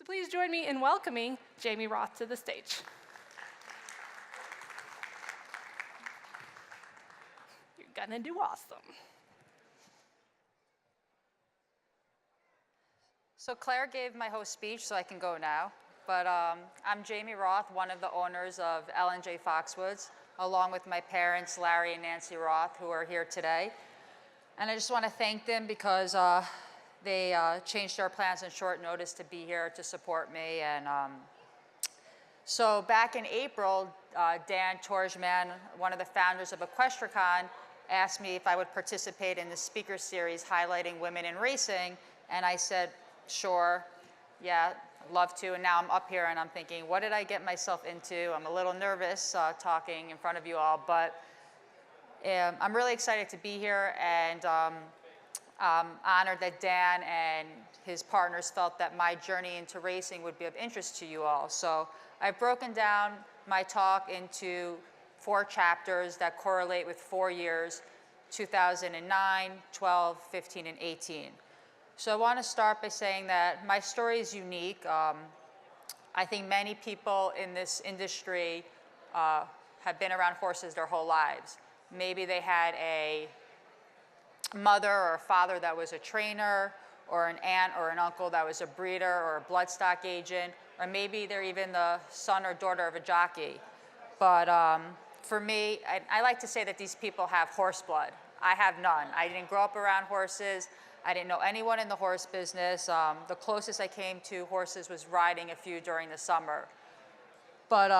So please join me in welcoming Jaime Roth to the stage. You're gonna do awesome. So Claire gave my host speech, so I can go now. But I'm Jaime Roth, one of the owners of LNJ Foxwoods, along with my parents, Larry and Nancy Roth, who are here today. And I just want to thank them because they changed their plans on short notice to be here to support me. And so back in April, Dan Torjman, one of the founders of Equestricon, asked me if I would participate in the speaker series highlighting women in racing. And I said, sure, yeah, I'd love to. And now I'm up here and I'm thinking, what did I get myself into? I'm a little nervous talking in front of you all, but I'm really excited to be here, and I'm honored that Dan and his partners felt that my journey into racing would be of interest to you all. So I've broken down my talk into 4 chapters that correlate with 4 years, 2009, 12, 15, and 18. So I want to start by saying that my story is unique. I think many people in this industry have been around horses their whole lives. Maybe they had a mother or a father that was a trainer, or an aunt or an uncle that was a breeder or a bloodstock agent, or maybe they're even the son or daughter of a jockey. But for me, I like to say that these people have horse blood. I have none. I didn't grow up around horses. I didn't know anyone in the horse business. The closest I came to horses was riding a few during the summer. But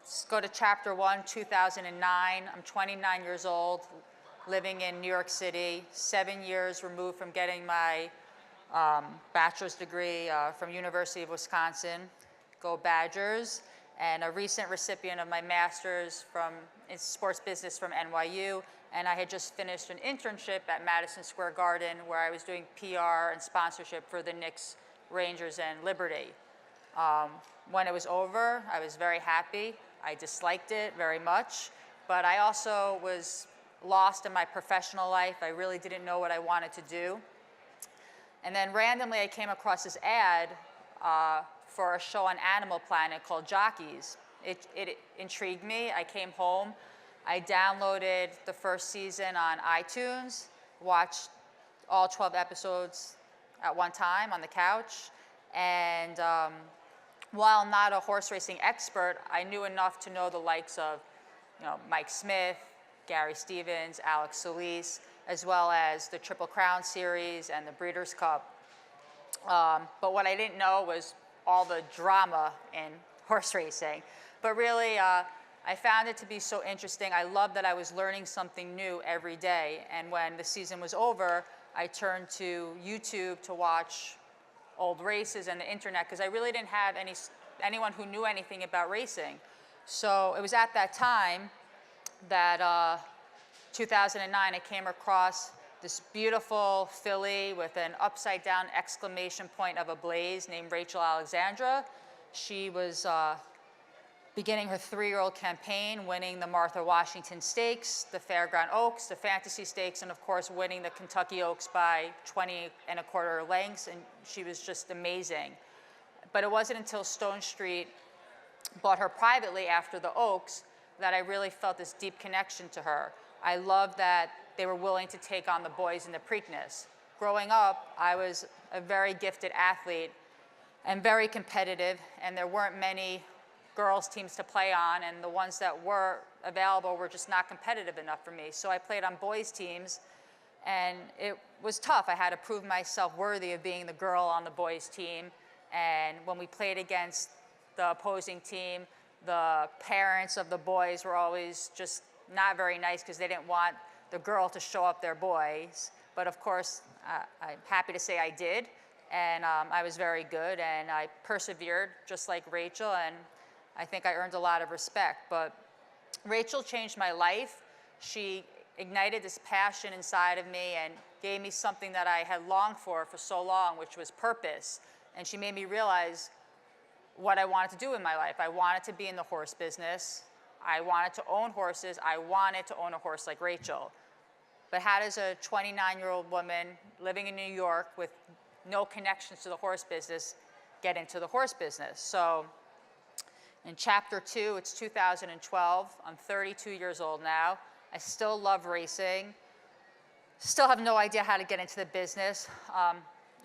let's go to chapter 1, 2009. I'm 29 years old, living in New York City, 7 years removed from getting my bachelor's degree from University of Wisconsin. Go Badgers. And a recent recipient of my master's in sports business from NYU. And I had just finished an internship at Madison Square Garden where I was doing PR and sponsorship for the Knicks, Rangers, and Liberty. When it was over, I was very happy. I disliked it very much, but I also was lost in my professional life. I really didn't know what I wanted to do. And then randomly I came across this ad for a show on Animal Planet called Jockeys. It intrigued me. I came home. I downloaded the first season on iTunes, watched all 12 episodes at one time on the couch. And while not a horse racing expert, I knew enough to know the likes of Mike Smith, Gary Stevens, Alex Solis, as well as the Triple Crown Series and the Breeders' Cup. But what I didn't know was all the drama in horse racing. But really, I found it to be so interesting. I loved that I was learning something new every day. And when the season was over, I turned to YouTube to watch old races and the internet, because I really didn't have anyone who knew anything about racing. So it was at that time that 2009, I came across this beautiful filly with an upside down exclamation point of a blaze named Rachel Alexandra. She was beginning her 3-year-old campaign, winning the Martha Washington Stakes, the Fairground Oaks, the Fantasy Stakes, and of course winning the Kentucky Oaks by 20 1/4 lengths, and she was just amazing. But it wasn't until Stone Street bought her privately after the Oaks that I really felt this deep connection to her. I loved that they were willing to take on the boys in the Preakness. Growing up, I was a very gifted athlete and very competitive, and there weren't many girls teams to play on, and the ones that were available were just not competitive enough for me. So I played on boys teams, and it was tough. I had to prove myself worthy of being the girl on the boys team. And when we played against the opposing team, the parents of the boys were always just not very nice because they didn't want the girl to show up their boys. But of course, I'm happy to say I did. And I was very good, and I persevered just like Rachel, and I think I earned a lot of respect. But Rachel changed my life. She ignited this passion inside of me and gave me something that I had longed for so long, which was purpose. And she made me realize what I wanted to do in my life. I wanted to be in the horse business. I wanted to own horses. I wanted to own a horse like Rachel. But how does a 29-year-old woman living in New York with no connections to the horse business, get into the horse business. So in chapter 2, it's 2012. I'm 32 years old now. I still love racing. Still have no idea how to get into the business.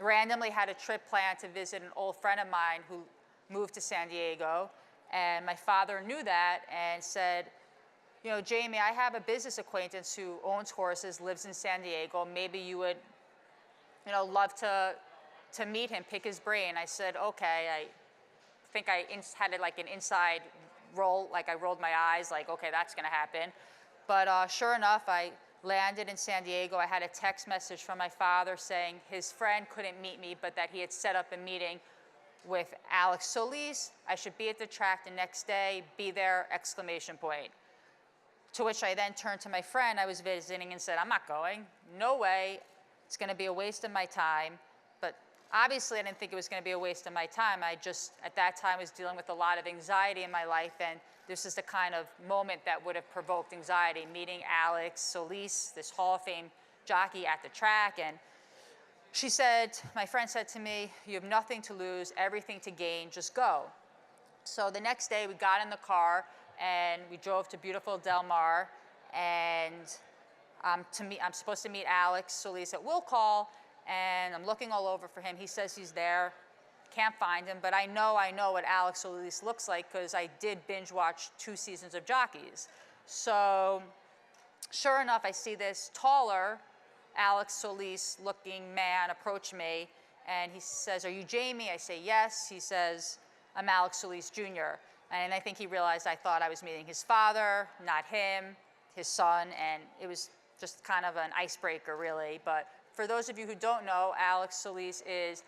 Randomly had a trip planned to visit an old friend of mine who moved to San Diego. And my father knew that and said, you know, Jamie, I have a business acquaintance who owns horses, lives in San Diego. Maybe you would, you know, love to meet him, pick his brain. I said, okay. I think I had like an inside roll, like I rolled my eyes, like, okay, that's gonna happen. But sure enough, I landed in San Diego. I had a text message from my father saying his friend couldn't meet me, but that he had set up a meeting with Alex Solis. I should be at the track the next day, be there, exclamation point. To which I then turned to my friend I was visiting and said, I'm not going, no way, it's gonna be a waste of my time. But obviously I didn't think it was gonna be a waste of my time. I just, at that time, was dealing with a lot of anxiety in my life, and this is the kind of moment that would have provoked anxiety, meeting Alex Solis, this Hall of Fame jockey at the track. And she said, my friend said to me, you have nothing to lose, everything to gain, just go. So the next day we got in the car and we drove to beautiful Del Mar, and I'm supposed to meet Alex Solis at Will Call, and I'm looking all over for him. He says he's there, can't find him, but I know what Alex Solis looks like because I did binge watch 2 seasons of Jockeys. So sure enough, I see this taller Alex Solis looking man approach me, and he says, are you Jamie? I say, yes. He says, I'm Alex Solis Jr. And I think he realized I thought I was meeting his father, not him, his son, and it was just kind of an icebreaker, really. But for those of you who don't know, Alex Solis is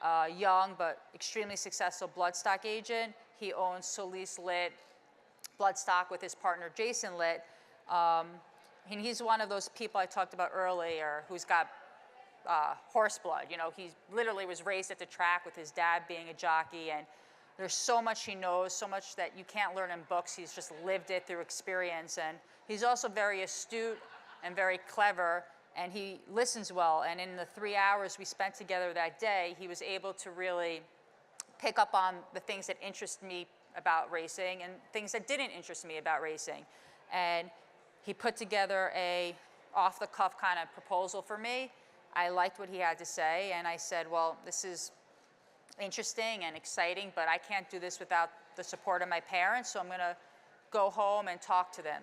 a young but extremely successful bloodstock agent. He owns Solis Lit Bloodstock with his partner Jason Lit. And he's one of those people I talked about earlier who's got horse blood. You know, he literally was raised at the track with his dad being a jockey, and there's so much he knows, so much that you can't learn in books. He's just lived it through experience. And he's also very astute and very clever, and he listens well. And in the 3 hours we spent together that day, he was able to really pick up on the things that interest me about racing and things that didn't interest me about racing. And he put together a off-the-cuff kind of proposal for me. I liked what he had to say, and I said, well, this is interesting and exciting, but I can't do this without the support of my parents, so I'm gonna go home and talk to them.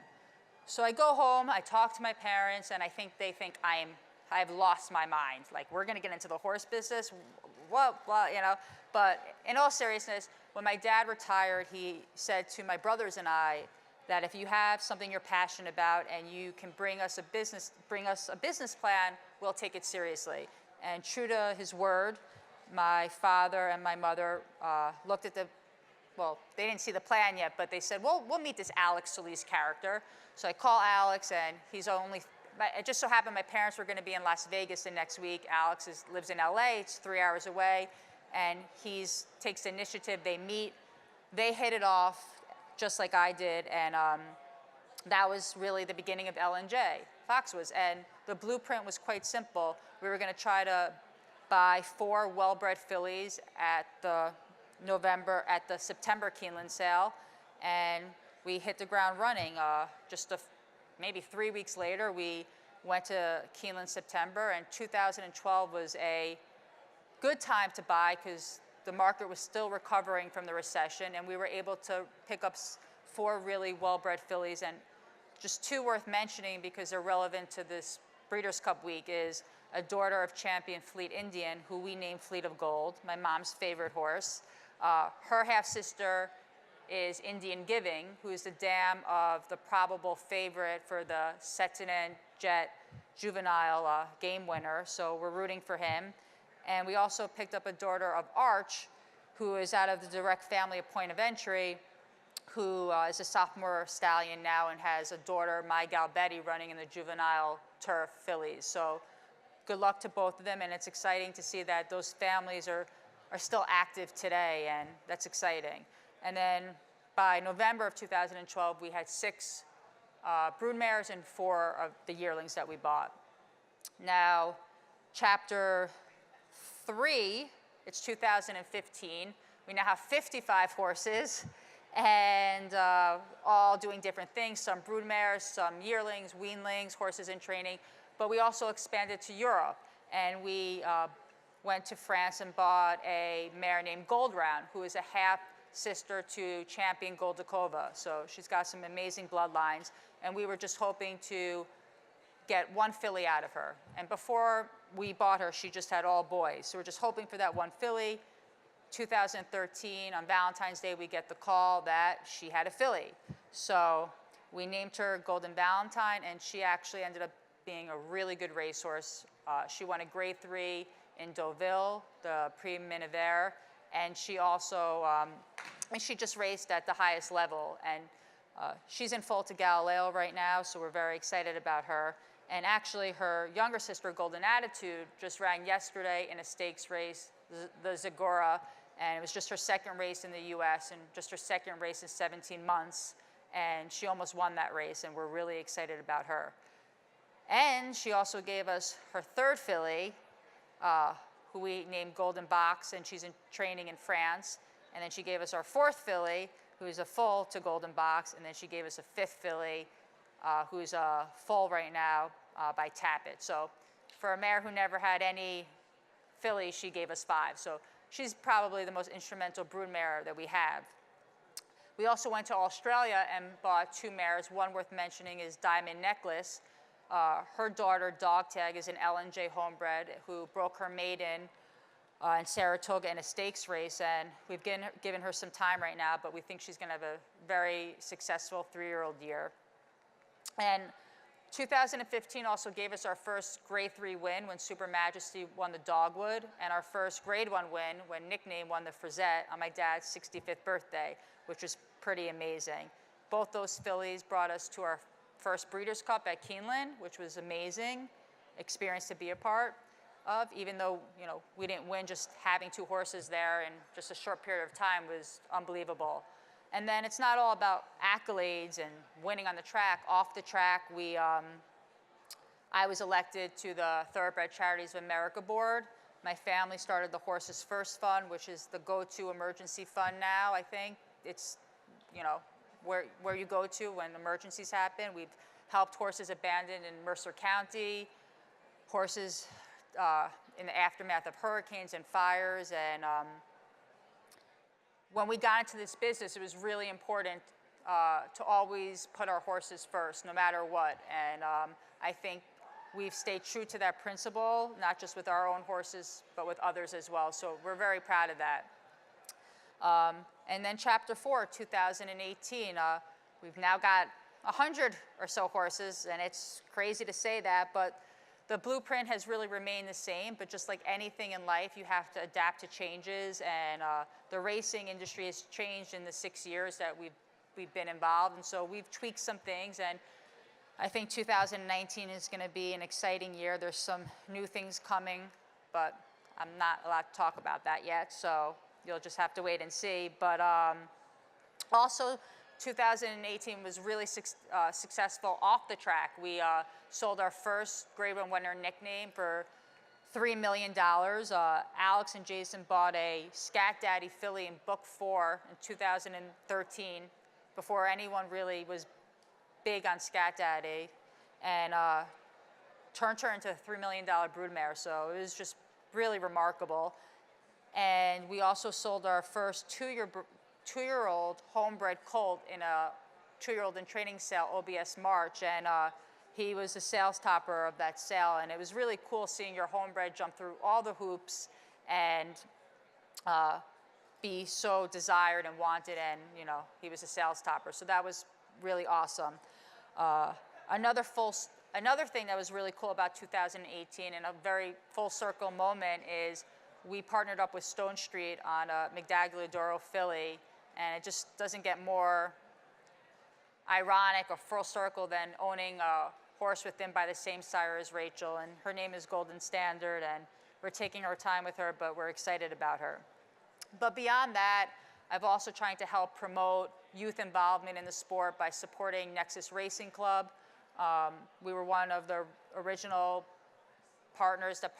So I go home, I talk to my parents, and I think they think I've lost my mind. Like, we're gonna get into the horse business, what, you know? But in all seriousness, when my dad retired, he said to my brothers and I that if you have something you're passionate about and you can bring us a business plan, we'll take it seriously. And true to his word, my father and my mother looked at well, they didn't see the plan yet, but they said, well, we'll meet this Alex Solis character. So I call Alex, and it just so happened my parents were gonna be in Las Vegas the next week. Alex lives in LA, it's 3 hours away, and he takes the initiative, they meet, they hit it off just like I did, and that was really the beginning of LNJ Foxwoods. And the blueprint was quite simple. We were gonna try to buy 4 well-bred fillies at the September Keeneland sale, and we hit the ground running. Maybe 3 weeks later, we went to Keeneland September, and 2012 was a good time to buy because the market was still recovering from the recession, and we were able to pick up 4 really well-bred fillies. And just 2 worth mentioning because they're relevant to this Breeders' Cup week is a daughter of champion Fleet Indian, who we named Fleet of Gold, my mom's favorite horse. Her half-sister is Indian Giving, who is the dam of the probable favorite for the Sexton Jet Juvenile game winner, so we're rooting for him. And we also picked up a daughter of Arch, who is out of the direct family of Point of Entry, who is a sophomore stallion now and has a daughter, My Gal Betty, running in the juvenile turf fillies. So good luck to both of them, and it's exciting to see that those families are still active today, and that's exciting. And then by November of 2012, we had 6 broodmares and 4 of the yearlings that we bought. Now, chapter 3, it's 2015. We now have 55 horses, and all doing different things, some broodmares, some yearlings, weanlings, horses in training. But we also expanded to Europe, and we went to France and bought a mare named Gold Round, who is a half sister to Champion Goldakova. So she's got some amazing bloodlines, and we were just hoping to get one filly out of her. And before we bought her, she just had all boys. So we're just hoping for that one filly. 2013, on Valentine's Day, we get the call that she had a filly. So we named her Golden Valentine, and she actually ended up being a really good racehorse. She won a Grade 3 in Deauville, the Prix Minerve, and she also, and she just raced at the highest level. And she's in foal to Galileo right now, so we're very excited about her. And actually, her younger sister, Golden Attitude, just ran yesterday in a stakes race, the Zagora, and it was just her second race in the US and just her second race in 17 months. And she almost won that race, and we're really excited about her. And she also gave us her third filly, who we named Golden Box, and she's in training in France. And then she gave us our fourth filly, who is a foal to Golden Box, and then she gave us a fifth filly, who's a foal right now by Tappet. So for a mare who never had any fillies, she gave us 5. So she's probably the most instrumental broodmare that we have. We also went to Australia and bought 2 mares. One worth mentioning is Diamond Necklace. Her daughter, Dogtag, is an LNJ homebred who broke her maiden in Saratoga in a stakes race, and we've given her some time right now, but we think she's going to have a very successful 3-year-old year. And 2015 also gave us our first Grade 3 win when Super Majesty won the Dogwood, and our first Grade 1 win when Nickname won the Frisette on my dad's 65th birthday, which was pretty amazing. Both those fillies brought us to our first Breeders' Cup at Keeneland, which was amazing experience to be a part of, even though we didn't win. Just having 2 horses there in just a short period of time was unbelievable. And then it's not all about accolades and winning on the track. Off the track, I was elected to the Thoroughbred Charities of America board. My family started the Horses First Fund, which is the go-to emergency fund now, I think. It's, where you go to when emergencies happen. We've helped horses abandoned in Mercer County, horses in the aftermath of hurricanes and fires, and when we got into this business, it was really important to always put our horses first, no matter what. And I think we've stayed true to that principle, not just with our own horses, but with others as well. So we're very proud of that. And then Chapter 4, 2018, we've now got 100 or so horses, and it's crazy to say that, but the blueprint has really remained the same, but just like anything in life, you have to adapt to changes, and the racing industry has changed in the 6 years that we've been involved, and so we've tweaked some things, and I think 2019 is going to be an exciting year. There's some new things coming, but I'm not allowed to talk about that yet, so you'll just have to wait and see. But also, 2018 was really successful off the track. We sold our first Grade 1 winner Nickname for $3 million. Alex and Jason bought a Scat Daddy filly in Book 4 in 2013, before anyone really was big on Scat Daddy, and turned her into a $3 million broodmare. So it was just really remarkable. And we also sold our first two-year-old homebred colt in a 2-year-old in training sale, OBS March, and he was the sales topper of that sale, and it was really cool seeing your homebred jump through all the hoops and be so desired and wanted, and he was a sales topper, so that was really awesome. Another thing that was really cool about 2018, and a very full circle moment, is we partnered up with Stone Street on a Magdagliadoro filly, and it just doesn't get more ironic or full circle than owning a horse with them by the same sire as Rachel, and her name is Golden Standard, and we're taking our time with her, but we're excited about her. But beyond that, I've also tried to help promote youth involvement in the sport by supporting Nexus Racing Club. We were one of the original partners that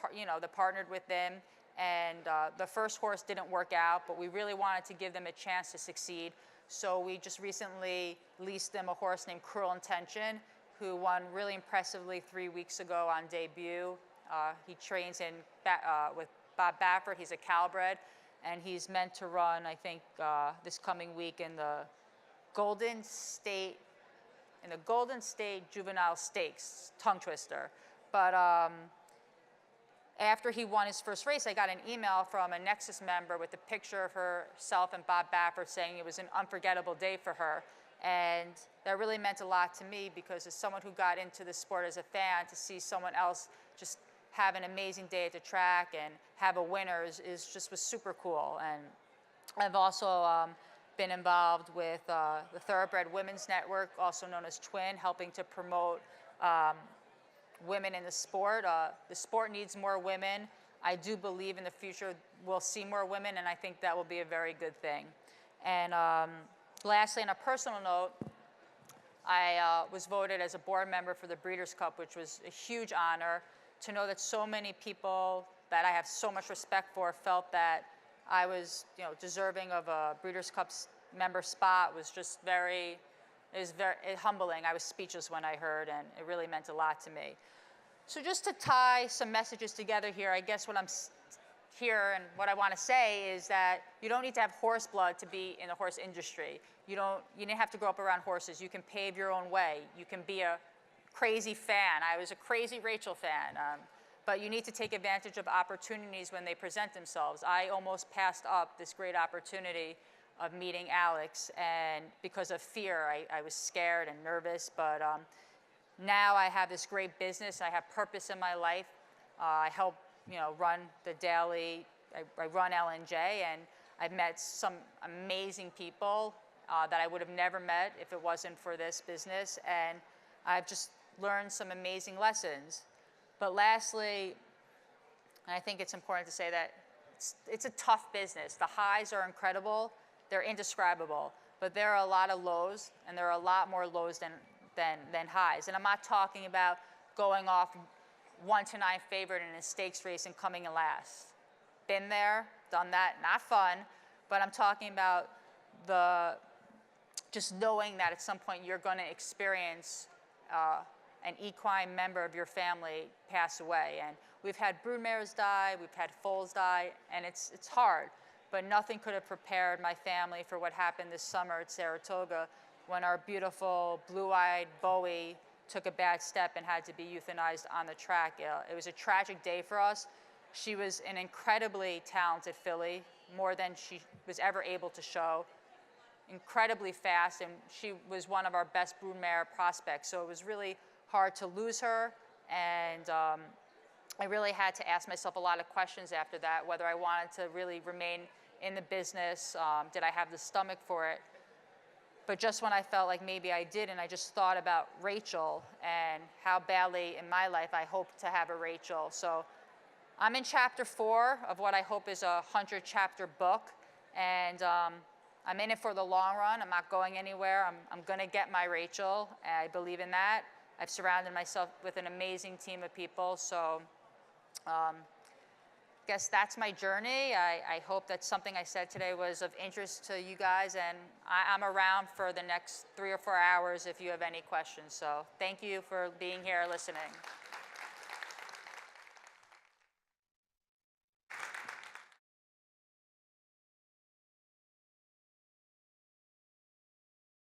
partnered with them, and the first horse didn't work out, but we really wanted to give them a chance to succeed. So we just recently leased them a horse named Cruel Intention, who won really impressively 3 weeks ago on debut. He trains with Bob Baffert. He's a Calbred, and he's meant to run, I think, this coming week in the Golden State Juvenile Stakes, tongue twister. But after he won his first race, I got an email from a Nexus member with a picture of herself and Bob Baffert saying it was an unforgettable day for her. And that really meant a lot to me, because as someone who got into the sport as a fan, to see someone else just have an amazing day at the track and have a winner was super cool. And I've also been involved with the Thoroughbred Women's Network, also known as Twin, helping to promote women in the sport. The sport needs more women. I do believe in the future we'll see more women, and I think that will be a very good thing. And lastly, on a personal note, I was voted as a board member for the Breeders' Cup, which was a huge honor. To know that so many people that I have so much respect for felt that I was, deserving of a Breeders' Cup member spot was just very humbling. I was speechless when I heard, and it really meant a lot to me. So just to tie some messages together here, I guess what I'm here and what I want to say is that you don't need to have horse blood to be in the horse industry. You didn't have to grow up around horses. You can pave your own way. You can be a crazy fan. I was a crazy Rachel fan. But you need to take advantage of opportunities when they present themselves. I almost passed up this great opportunity of meeting Alex, and because of fear, I was scared and nervous, but now I have this great business. I have purpose in my life. I help run the daily, I run LNJ, and I've met some amazing people that I would have never met if it wasn't for this business, and I've just learned some amazing lessons. But lastly, and I think it's important to say that it's a tough business. The highs are incredible, they're indescribable, but there are a lot of lows, and there are a lot more lows than highs. And I'm not talking about going off 1-9 favorite in a stakes race and coming in last. Been there, done that, not fun, but I'm talking about just knowing that at some point you're going to experience an equine member of your family pass away. And we've had broodmares die, we've had foals die, and it's hard. But nothing could have prepared my family for what happened this summer at Saratoga when our beautiful blue-eyed Bowie took a bad step and had to be euthanized on the track. It was a tragic day for us. She was an incredibly talented filly, more than she was ever able to show. Incredibly fast, and she was one of our best broodmare prospects. So it was really hard to lose her, and I really had to ask myself a lot of questions after that, whether I wanted to really remain in the business, did I have the stomach for it? But just when I felt like maybe I did, and I just thought about Rachel and how badly in my life I hope to have a Rachel. So I'm in chapter 4 of what I hope is a 100-chapter book, and I'm in it for the long run. I'm not going anywhere. I'm going to get my Rachel. I believe in that. I've surrounded myself with an amazing team of people. So I guess that's my journey. I hope that something I said today was of interest to you guys, and I'm around for the next 3 or 4 hours if you have any questions. So thank you for being here listening.